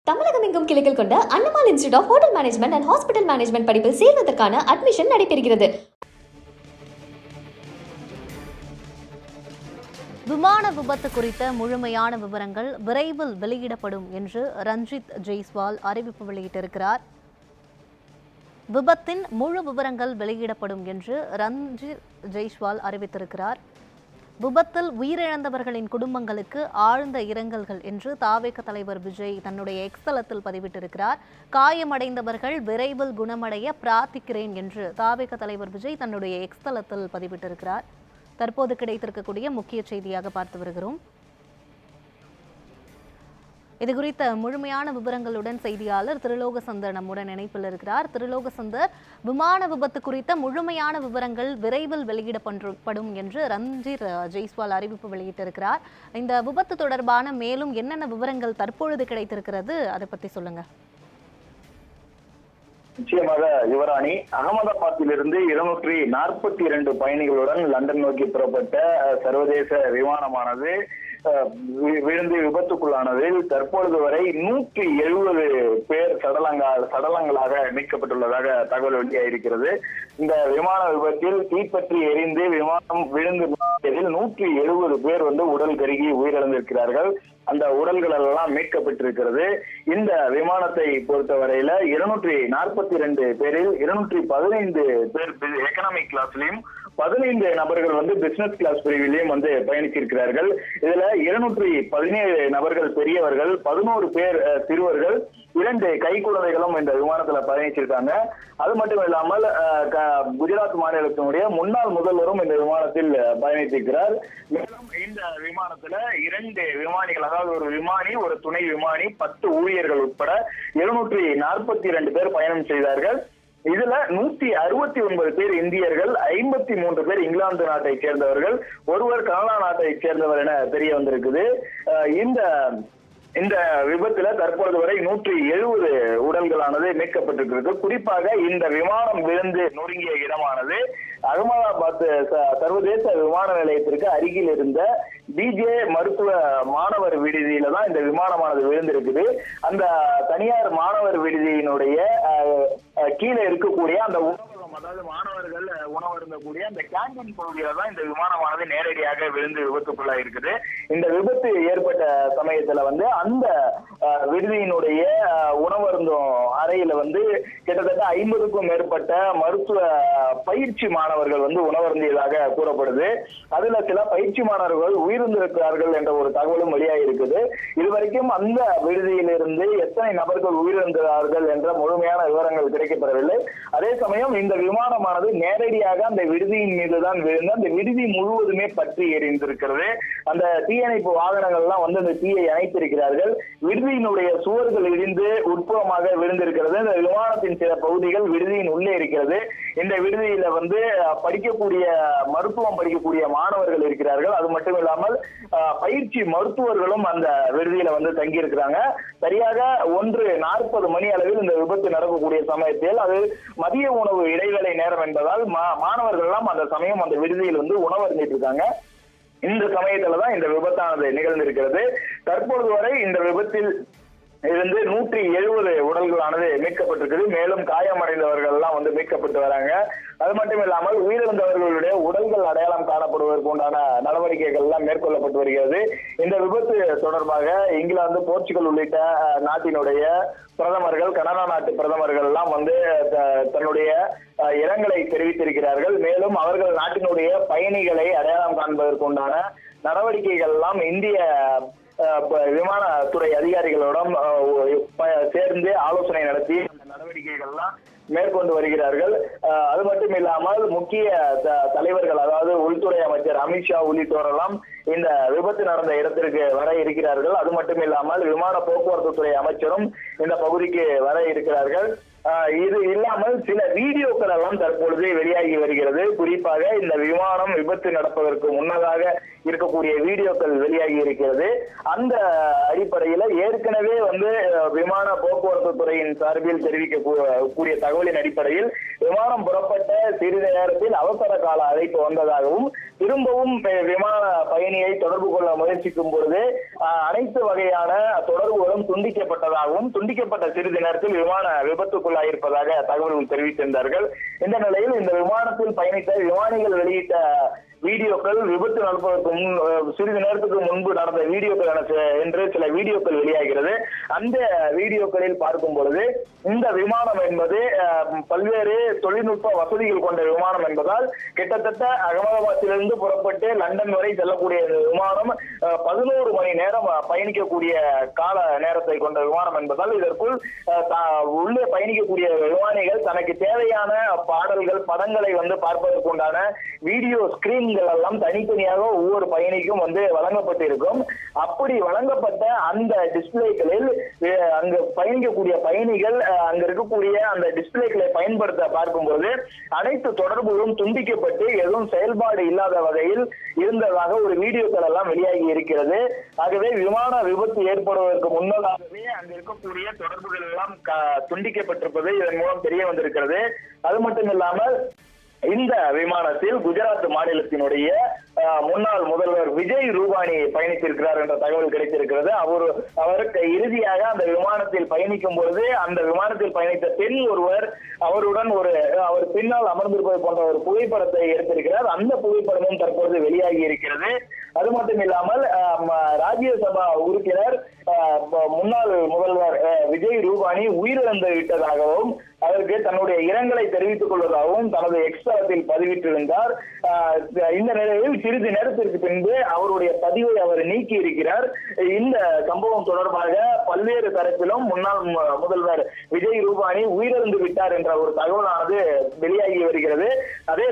தமிழகம் எங்கும் கிளைகள் கொண்ட Annamal institute of hotel management and hospital management படிப்பில் சேர்வதற்கான அட்மிஷன் நடைபெறுகிறது. விமான விபத்து குறித்த முழுமையான விவரங்கள் விரைவில் வெளியிடப்படும் என்று ரஞ்சித் ஜெய்ஸ்வால் அறிவிப்பு வெளியிட்டிருக்கிறார். விபத்தின் முழு விவரங்கள் வெளியிடப்படும் என்று ரஞ்சித் ஜெய்ஸ்வால் அறிவித்திருக்கிறார். விபத்தில் உயிரிழந்தவர்களின் குடும்பங்களுக்கு ஆழ்ந்த இரங்கல்கள் என்று தாவேக தலைவர் விஜய் தன்னுடைய எக்ஸ் தளத்தில் பதிவிட்டிருக்கிறார். காயமடைந்தவர்கள் விரைவில் குணமடைய பிரார்த்திக்கிறேன் என்று தாவேக தலைவர் விஜய் தன்னுடைய எக்ஸ் தளத்தில் பதிவிட்டிருக்கிறார். தற்போது கிடைத்திருக்கக்கூடிய முக்கிய செய்தியாக பார்த்து வருகிறோம். இது குறித்த முழுமையான விவரங்களுடன் செய்தியாளர் திருலோகசந்தர் நம்முடன் இணைப்பில் இருக்கிறார். திருலோகசந்தர், விமான விபத்து குறித்த முழுமையான விவரங்கள் விரைவில் வெளியிடப்படும் என்று ரஞ்சித் ஜெய்ஸ்வால் அறிவிப்பு வெளியிட்டிருக்கிறார். இந்த விபத்து தொடர்பான மேலும் என்னென்ன விவரங்கள் தற்பொழுது கிடைத்திருக்கிறது, அதை பற்றி சொல்லுங்க. நிச்சயமாக யுவராணி, அகமதாபாத்திலிருந்து 242 பயணிகளுடன் லண்டன் நோக்கி புறப்பட்ட சர்வதேச விமானமானது விழுந்து விபத்துக்குள்ளானதில் தற்பொழுது வரை 170 பேர் சடலங்களாக மீட்கப்பட்டுள்ளதாக தகவல் வெளியாகியிருக்கிறது. இந்த விமான விபத்தில் தீப்பற்றி எரிந்து விமானம் விழுந்து 170 பேர் உடல் கருகி உயிரிழந்திருக்கிறார்கள். அந்த உடல்கள் எல்லாம் மீட்கப்பட்டிருக்கிறது. இந்த விமானத்தை பொறுத்தவரையில 242 பேரில் 215 பேர் எக்கனாமிக் கிளாஸ்லயும் 15 நபர்கள் பிசினஸ் கிளாஸ் பிரிவிலையும் பயணிச்சிருக்கிறார்கள். இதுல 217 நபர்கள் பெரியவர்கள், 11 பேர் சிறுவர்கள், 2 கைக்குழந்தைகளும் இந்த விமானத்துல பயணிச்சிருக்காங்க. அது மட்டும் இல்லாமல் குஜராத் மாநிலத்தினுடைய முன்னாள் முதல்வரும் இந்த விமானத்தில் பயணித்திருக்கிறார். மேலும் இந்த விமானத்துல 2 விமானிகள், அதாவது ஒரு விமானி, ஒரு துணை விமானி, 10 ஊழியர்கள் உட்பட 242 பேர் பயணம் செய்தார்கள். இதுல 169 பேர் இந்தியர்கள், 53 பேர் இங்கிலாந்து நாட்டை சேர்ந்தவர்கள், ஒருவர் கனடா நாட்டை சேர்ந்தவர் என தெரிய வந்திருக்குது. இந்த விபத்துல தற்பொழுது வரை 170 உடல்களானது மீட்கப்பட்டிருக்கிறது. குறிப்பாக இந்த விமானம் விழுந்து நொறுங்கிய இடமானது அகமதாபாத் சர்வதேச விமான நிலையத்திற்கு அருகில் இருந்த பிஜே மருத்துவ மாணவர் விடுதியில தான் இந்த விமானமானது விழுந்திருக்குது. அந்த தனியார் மாணவர் விடுதியினுடைய கீழே இருக்கக்கூடிய அந்த உணவகம், அதாவது மாணவர்கள் உணவு இருந்தக்கூடிய அந்த கேண்டீன் பகுதியில தான் இந்த விமானமானது நேரடியாக விழுந்து விபத்துக்குள்ளா இருக்குது. இந்த விபத்து ஏற்பட்ட சமயத்துல அந்த விடுதியினுடைய உணவருந்தும் அறையில கிட்டத்தட்ட 50க்கும் மேற்பட்ட மருத்துவ பயிற்சி மாணவர்கள் உணவருந்தியதாக கூறப்படுது. அதுல சில பயிற்சி மாணவர்கள் உயிரிழந்திருக்கிறார்கள் என்ற ஒரு தகவலும் வெளியாகி இருக்குது. இதுவரைக்கும் அந்த விடுதியிலிருந்து எத்தனை நபர்கள் உயிரிழந்தார்கள் என்ற முழுமையான விவரங்கள் கிடைக்கப்பெறவில்லை. அதே சமயம் இந்த விமானமானது நேரடியாக அந்த விடுதியின் மீதுதான் விழுந்து அந்த விடுதி முழுவதுமே பற்றி எரிந்திருக்கிறது. அந்த தீயணைப்பு வாகனங்கள் எல்லாம் அந்த தீயை அணைத்திருக்கிறார்கள். விடுதியினுடைய சுவர்கள் இடிந்து உட்புறமாக விழுந்திருக்கிறது. இந்த விமானத்தின் சில பகுதிகள் விடுதியின் உள்ளே இருக்கிறது. இந்த விடுதியில படிக்கக்கூடிய மருத்துவம் படிக்கக்கூடிய மாணவர்கள் இருக்கிறார்கள். அது மட்டும் இல்லாமல் பயிற்சி மருத்துவர்களும் அந்த விடுதியில தங்கி இருக்கிறாங்க. சரியாக 1:40 மணி அளவில் இந்த விபத்து நடக்கக்கூடிய சமயத்தில் அது மதிய உணவு இடைவேளை நேரம் என்பதால் மாணவர்கள் எல்லாம் அந்த சமயம் அந்த விடுதியில் உணவு அருந்திட்டு இருக்காங்க. இந்த சமயத்துலதான் இந்த விபத்தானது நிகழ்ந்திருக்கிறது. தற்பொழுது வரை இந்த விபத்தில் இருந்து 170 உடல்களானது மீட்கப்பட்டிருக்குது. மேலும் காயமடைந்தவர்கள் எல்லாம் மீட்கப்பட்டு வராங்க. அது மட்டும் இல்லாமல் உயிரிழந்தவர்களுடைய உடல்கள் அடையாளம் காணப்படுவதற்கு உண்டான நடவடிக்கைகள் எல்லாம் மேற்கொள்ளப்பட்டு வருகிறது. இந்த விபத்து தொடர்பாக இங்கிலாந்து, போர்ச்சுகல் உள்ளிட்ட நாட்டினுடைய பிரதமர்கள், கனடா நாட்டு பிரதமர்கள் எல்லாம் தன்னுடைய இரங்கலை தெரிவித்திருக்கிறார்கள். மேலும் அவர்கள் நாட்டினுடைய பயணிகளை அடையாளம் காண்பதற்கு உண்டான நடவடிக்கைகள் எல்லாம் இந்திய விமானத்துறை அதிகாரிகளுடன் சேர்ந்து ஆலோசனை நடத்தி அந்த நடவடிக்கைகள் எல்லாம் மேற்கொண்டு வருகிறார்கள். அது மட்டும் இல்லாமல் முக்கிய தலைவர்கள், அதாவது உள்துறை அமைச்சர் அமித்ஷா உள்ளிட்டோரெல்லாம் இந்த விபத்து நடந்த இடத்திற்கு வர இருக்கிறார்கள். அது மட்டும் இல்லாமல் விமான போக்குவரத்து துறை அமைச்சரும் இந்த பகுதிக்கு வர இருக்கிறார்கள். இது இல்லாமல் சில வீடியோக்கள் எல்லாம் தற்பொழுது வெளியாகி வருகிறது. குறிப்பாக இந்த விமானம் விபத்து நடப்பதற்கு முன்னதாக இருக்கக்கூடிய வீடியோக்கள் வெளியாகி இருக்கிறது. அந்த அடிப்படையில ஏற்கனவே விமான போக்குவரத்து துறையின் சார்பில் தெரிவிக்கக்கூடிய தகவலின் அடிப்படையில் விமானம் புறப்பட்ட சிறிது நேரத்தில் அவசர கால அழைப்பு வந்ததாகவும் திரும்பவும் விமான பயணியை தொடர்பு கொள்ள முயற்சிக்கும் பொழுது அனைத்து வகையான தொடர்புகளும் துண்டிக்கப்பட்டதாகவும் துண்டிக்கப்பட்ட சிறிது நேரத்தில் விமான விபத்துக்குள்ளாயிருப்பதாக தகவல்கள் தெரிவித்திருந்தார்கள். இந்த நிலையில் இந்த விமானத்தில் பயணித்த விமானிகள் வெளியிட்ட வீடியோக்கள் விபத்து நடப்பதற்கு சிறிது நேரத்துக்கு முன்பு நடந்த வீடியோக்கள் என்று சில வீடியோக்கள் வெளியாகிறது. அந்த வீடியோக்களில் பார்க்கும் பொழுது இந்த விமானம் என்பது பல்வேறு தொழில்நுட்ப வசதிகள் கொண்ட விமானம் என்பதால் கிட்டத்தட்ட அகமதாபாத்திலிருந்து புறப்பட்டு லண்டன் வரை செல்லக்கூடிய விமானம் 11 மணி நேரம் பயணிக்கக்கூடிய கால நேரத்தை கொண்ட விமானம் என்பதால் இதற்குள் உள்ளே பயணிக்கக்கூடிய விமானிகள் தனக்கு தேவையான பாடல்கள் படங்களை பார்ப்பதற்குண்டான வீடியோ ஸ்கிரீன் எல்லாம் தனித்தனியாக ஒவ்வொரு பயணிக்கும் வழங்கப்பட்டிருக்கும். அப்படி வழங்கப்பட்ட அந்த டிஸ்பிளேக்களில் அங்கு பயணிக்கக்கூடிய பயணிகள் அங்க இருக்கக்கூடிய அந்த டிஸ்பிளேக்களை பயன்படுத்த பார்க்கும்போது அனைத்து தொடர்புகளும் துண்டிக்கப்பட்டு எதுவும் செயல்பாடு இல்லாத வகையில் இருந்ததாக ஒரு வீடியோக்கள் எல்லாம் வெளியாகி இருக்கிறது. ஆகவே விமான விபத்து ஏற்படுவதற்கு முன்னதாகவே அங்க இருக்கக்கூடிய தொடர்புகள் எல்லாம் துண்டிக்கப்பட்டிருப்பது இதன் மூலம் தெரிய வந்திருக்கிறது. அது மட்டும் இல்லாமல் இந்த விமானத்தில் குஜராத் மாநிலத்தினுடைய முன்னாள் முதல்வர் விஜய் ரூபானி பயணித்திருக்கிறார் என்ற தகவல் கிடைத்திருக்கிறது. அவருக்கு இறுதியாக அந்த விமானத்தில் பயணிக்கும் பொழுது அந்த விமானத்தில் பயணித்த பெண் ஒருவர் அவருடன் அவர் பின்னால் அமர்ந்திருப்பது போன்ற ஒரு புகைப்படத்தை எடுத்திருக்கிறார். அந்த புகைப்படமும் தற்போது வெளியாகி இருக்கிறது. அது மட்டும் இல்லாமல் ராஜ்யசபா உறுப்பினர் முன்னாள் முதல்வர் விஜய் ரூபானி உயிரிழந்து விட்டதாகவும் அதற்கு தன்னுடைய இரங்கலை தெரிவித்துக் கொள்வதாகவும் தனது எக்ஸ் தளத்தில் பதிவிட்டிருந்தார். இந்த நிலையில் சிறிது நேரத்திற்கு பின்பு அவருடைய பதிவை அவர் நீக்கி இருக்கிறார். இந்த சம்பவம் தொடர்பாக பல்வேறு தரப்பிலும் முன்னாள் முதல்வர் விஜய் ரூபானி உயிரிழந்து விட்டார் என்ற ஒரு தகவலானது வெளியாகி வருகிறது. அதே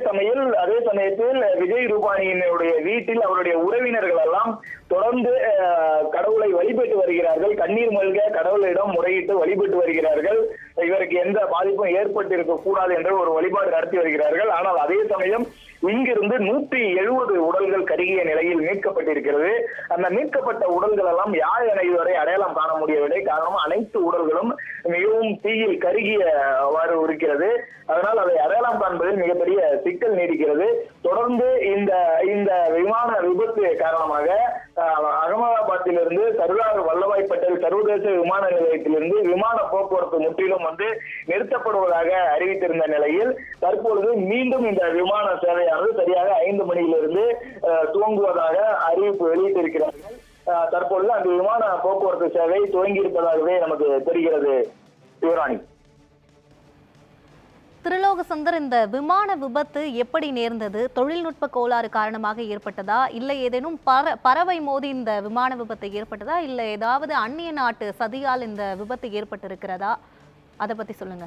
சமயத்தில் விஜய் ரூபானியினுடைய வீட்டில் அவருடைய உறவினர்கள் எல்லாம் தொடர்ந்து கடவுளை வழிபட்டு வருகிறார்கள். கண்ணீர் மல்க கடவுளிடம் முறையிட்டு வழிபட்டு வருகிறார்கள். இவருக்கு எந்த பாதிப்பும் ஏற்பட்டு இருக்க கூடாது என்று ஒரு வழிபாடு நடத்தி வருகிறார்கள். ஆனால் அதே சமயம் இங்கிருந்து 170 உடல்கள் கருகிய நிலையில் மீட்கப்பட்டிருக்கிறது. அந்த மீட்கப்பட்ட உடல்கள் எல்லாம் யார் என இதுவரை அடையாளம் காண முடியவில்லை. காரணம் அனைத்து உடல்களும் மிகவும் தீயில் கருகியவாறு இருக்கிறது. அதனால் அதை அடையாளம் காண்பதில் மிகப்பெரிய சிக்கல் நீடிக்கிறது. தொடர்ந்து இந்த விமான விபத்து காரணமாக அகமதாபாத்திலிருந்து சர்தார் வல்லபாய் பட்டேல் சர்வதேச விமான நிலையத்திலிருந்து விமான போக்குவரத்து முற்றிலும் நிறுத்தப்படுவதாக அறிவித்திருந்த நிலையில் தற்பொழுது மீண்டும் இந்த விமான சேவையானது சரியாக 5 மணியிலிருந்து துவங்குவதாக அறிவிப்பு வெளியிட்டிருக்கிறார்கள். தற்பொழுது அந்த விமான போக்குவரத்து சேவை துவங்கி இருப்பதாகவே நமக்கு தெரிகிறது. யுவராணி, திருலோகசந்தர், இந்த விமான விபத்து எப்படி நேர்ந்தது? தொழில்நுட்ப கோளாறு காரணமாக ஏற்பட்டதா, இல்லை ஏதேனும் பறவை மோதி இந்த விமான விபத்து ஏற்பட்டதா, இல்லை ஏதாவது அந்நிய நாட்டு சதியால் இந்த விபத்து ஏற்பட்டிருக்கிறதா? அதை பத்தி சொல்லுங்க.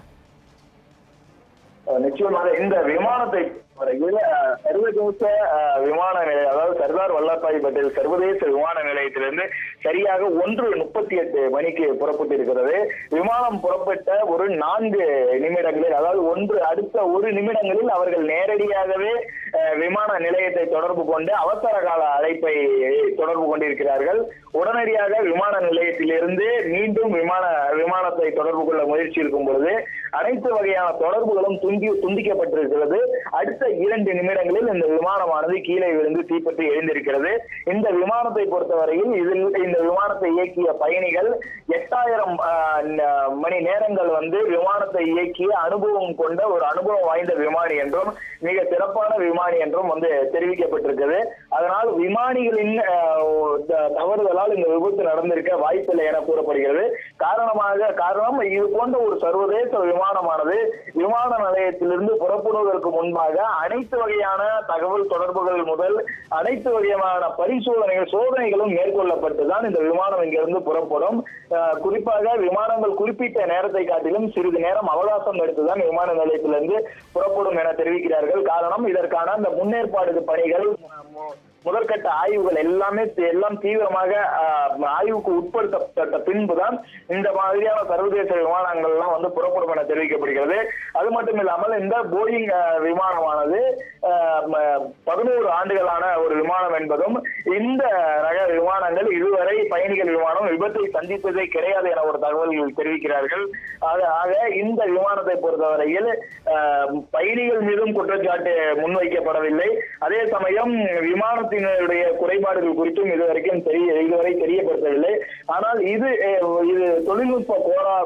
நிச்சயமாக இந்த விமானத்தை சர்வதேச விமான நிலையம், அதாவது சர்தார் வல்லபாய் பட்டேல் சர்வதேச விமான நிலையத்திலிருந்து சரியாக 1:38 மணிக்கு புறப்பட்டு இருக்கிறது. விமானம் புறப்பட்ட ஒரு 4 நிமிடங்களில், அதாவது அடுத்த 1 நிமிடங்களில் அவர்கள் நேரடியாகவே விமான நிலையத்தை தொடர்பு கொண்டு அவசர கால அழைப்பை தொடர்பு கொண்டிருக்கிறார்கள். உடனடியாக விமான நிலையத்திலிருந்து மீண்டும் விமானத்தை தொடர்பு கொள்ள முயற்சி இருக்கும் பொழுது அனைத்து வகையான தொடர்புகளும் துண்டிக்கப்பட்டிருக்கிறது. அடுத்த 2 நிமிடங்களில் இந்த விமானமானது கீழே விழுந்து தீப்பற்றி எழுந்திருக்கிறது. இந்த விமானத்தை பொறுத்தவரையில் இந்த விமானத்தை இயக்கிய பயணிகள் 8000 மணி நேரங்கள் விமானத்தை இயக்கிய அனுபவம் கொண்ட ஒரு அனுபவம் வாய்ந்த விமானி என்றும் மிக சிறப்பான விமானி என்றும் தெரிவிக்கப்பட்டிருக்கிறது. அதனால் விமானிகளின் தவறுதலால் இந்த விபத்து நடந்திருக்க வாய்ப்பில்லை என கூறப்படுகிறது. காரணம் இது போன்ற ஒரு சர்வதேச விமானமானது விமான நிலையத்திலிருந்து புறப்படுவதற்கு முன்பாக அனைத்து வகையான தகவல் தொடர்புகள் முதல் அனைத்து வகையான சோதனைகளும் மேற்கொள்ளப்பட்டுதான் இந்த விமானம் இங்கிருந்து புறப்படும். குறிப்பாக விமானங்கள் குறிப்பிட்ட நேரத்தை காட்டிலும் சிறிது நேரம் அவகாசம் எடுத்துதான் விமான நிலையத்திலிருந்து புறப்படும் என தெரிவிக்கிறார்கள். காரணம் இதற்கான அந்த முன்னேற்பாடு பணிகள் முதற்கட்ட ஆய்வுகள் எல்லாம் தீவிரமாக ஆய்வுக்கு உட்படுத்தப்பட்ட பின்புதான் இந்த மாதிரியான சர்வதேச விமானங்கள் எல்லாம் புறப்படும் என தெரிவிக்கப்படுகிறது. அது மட்டும் இல்லாமல் இந்த போயிங் விமானமானது 11 ஆண்டுகளான ஒரு விமானம் என்பதும் இந்த ரக விமானங்கள் இதுவரை பயணிகள் விமானம் விபத்தை சந்தித்ததே கிடையாது என ஒரு தகவல்கள் தெரிவிக்கிறார்கள். ஆக இந்த விமானத்தை பொறுத்தவரையில் பயணிகள் மீதும் குற்றச்சாட்டு முன்வைக்கப்படவில்லை. அதே சமயம் விமானத்தினுடைய குறைபாடுகள் குறித்தும் இதுவரை தெரியப்படுத்தவில்லை. ஆனால் இது தொழில்நுட்ப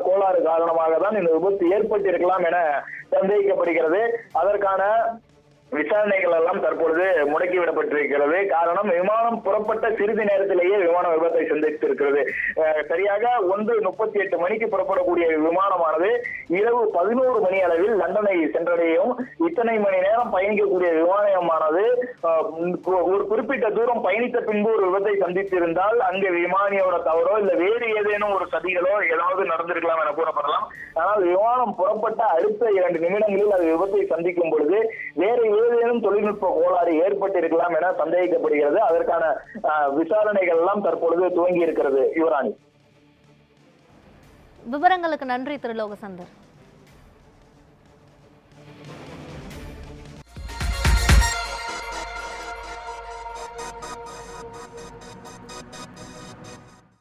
கோளாறு காரணமாக தான் இந்த விபத்து ஏற்பட்டிருக்கலாம் என சந்தேகிக்கப்படுகிறது. அதற்கான விசாரணைகள் எல்லாம் தற்பொழுது முடக்கிவிடப்பட்டிருக்கிறது. காரணம், விமானம் புறப்பட்ட சிறிது நேரத்திலேயே விமான விபத்தை சந்தித்திருக்கிறது. சரியாக 1:38 மணிக்கு புறப்படக்கூடிய விமானமானது இரவு 11 மணி அளவில் லண்டனை சென்றடையும். இத்தனை மணி நேரம் பயணிக்கக்கூடிய விமானமானது ஒரு குறிப்பிட்ட தூரம் பயணித்த பின்பு ஒரு விபத்தை சந்தித்திருந்தால் அங்கு விமானியோட தவறோ இல்ல வேறு ஏதேனும் ஒரு சதிகளோ ஏதாவது நடந்திருக்கலாம் என கூறப்படலாம். ஆனால் விமானம் புறப்பட்ட அடுத்த 2 நிமிடங்களில் அது விபத்தை சந்திக்கும் பொழுது வேறு ஏதேனும் தொழில்நுட்ப கோளாறு ஏற்பட்டிருக்கலாம் என சந்தேகிக்கப்படுகிறது. அதற்கான விசாரணைகள் எல்லாம் தற்பொழுது துவங்கி இருக்கிறது. யுவராணி, விவரங்களுக்கு நன்றி திரு லோகசந்தர்.